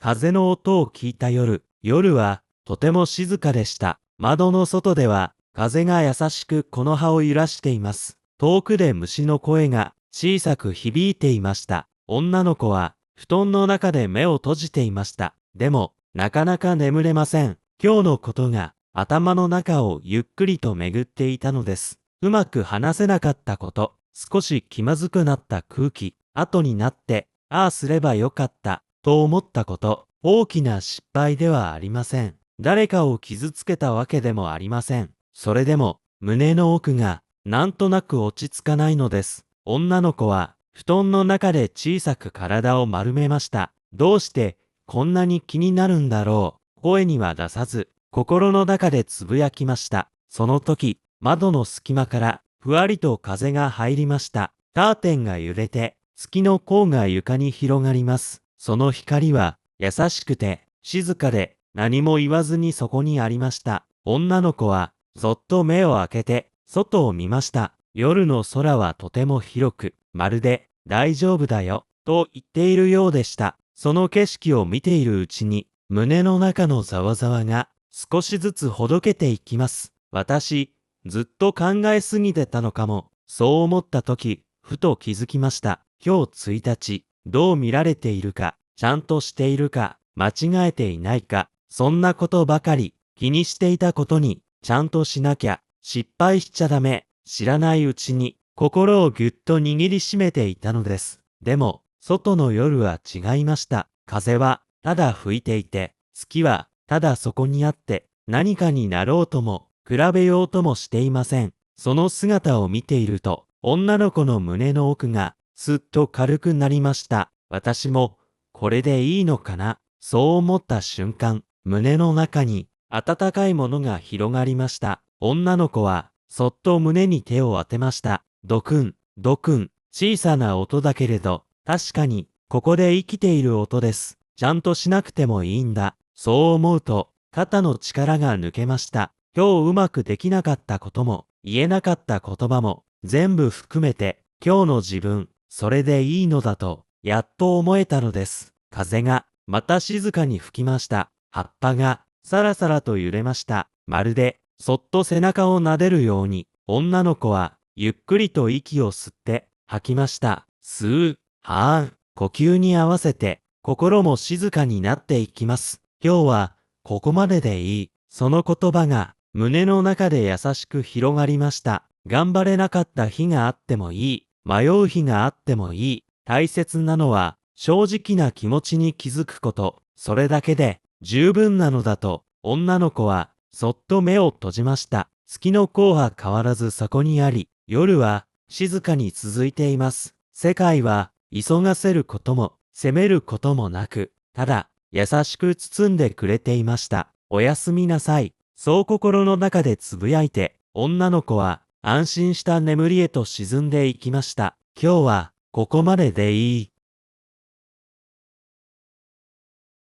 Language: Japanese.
風の音を聞いた夜。夜はとても静かでした。窓の外では風が優しくこの葉を揺らしています。遠くで虫の声が小さく響いていました。女の子は布団の中で目を閉じていました。でも、なかなか眠れません。今日のことが頭の中をゆっくりと巡っていたのです。うまく話せなかったこと、少し気まずくなった空気、後になって、ああすればよかった、と思ったこと、大きな失敗ではありません。誰かを傷つけたわけでもありません。それでも、胸の奥が、なんとなく落ち着かないのです。女の子は、布団の中で小さく体を丸めました。どうして、こんなに気になるんだろう。声には出さず、心の中でつぶやきました。その時、窓の隙間から、ふわりと風が入りました。カーテンが揺れて、月の光が床に広がります。その光は、優しくて、静かで、何も言わずにそこにありました。女の子は、そっと目を開けて、外を見ました。夜の空はとても広く、まるで、大丈夫だよ、と言っているようでした。その景色を見ているうちに、胸の中のざわざわが、少しずつほどけていきます。私、ずっと考えすぎてたのかも。そう思った時、ふと気づきました。今日1日、どう見られているか、ちゃんとしているか、間違えていないか、そんなことばかり気にしていたことに、ちゃんとしなきゃ、失敗しちゃダメ、知らないうちに、心をぎゅっと握りしめていたのです。でも、外の夜は違いました。風は、ただ吹いていて、月は、ただそこにあって、何かになろうとも、比べようともしていません。その姿を見ていると、女の子の胸の奥が、すっと軽くなりました。私も、これでいいのかな、そう思った瞬間、胸の中に、温かいものが広がりました。女の子は、そっと胸に手を当てました。ドクン、ドクン、小さな音だけれど、確かに、ここで生きている音です。ちゃんとしなくてもいいんだ。そう思うと、肩の力が抜けました。今日うまくできなかったことも、言えなかった言葉も、全部含めて、今日の自分、それでいいのだと、やっと思えたのです。風が、また静かに吹きました。葉っぱが、さらさらと揺れました。まるで、そっと背中を撫でるように、女の子は、ゆっくりと息を吸って、吐きました。吸う、はーん、呼吸に合わせて、心も静かになっていきます。今日は、ここまででいい。その言葉が、胸の中で優しく広がりました。頑張れなかった日があってもいい。迷う日があってもいい。大切なのは、正直な気持ちに気づくこと。それだけで、十分なのだと、女の子は、そっと目を閉じました。月の光は変わらずそこにあり、夜は、静かに続いています。世界は、急がせることも、責めることもなく、ただ、優しく包んでくれていました。おやすみなさい。そう心の中でつぶやいて、女の子は安心した眠りへと沈んでいきました。今日はここまででいい。